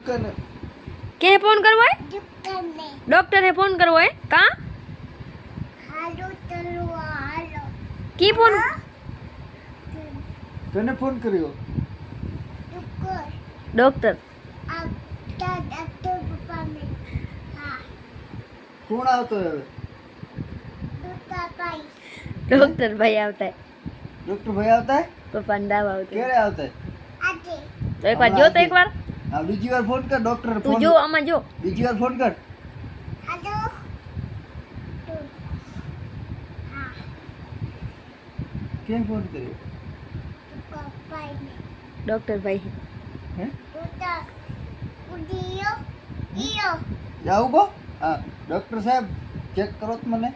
के फोन करवो है? डॉक्टर ने फोन करवो है का? हालो चलो हालो की फोन कने फोन કર્યો? डॉक्टर डॉक्टर पप्पा ने हाँ કોણ આવતો હવે? डॉक्टर भाई आता है ડોક્ટર ભાઈ આવતા હે? पप्पा ने दवा होती है ક્યારે આવતા હે? आजे तो एक बार जो तो एक बार હા બીજી વાર ફોન કર ડોક્ટર तू जो आमा जो બીજી વાર ફોન કર. हेलो हाँ કેમ ફોન કર્યો? पप्पा ने डॉक्टर भाई હે डॉक्टर उदियो इयो જાવું ગો? હા ડોક્ટર સાહેબ ચેક કરો તો મને.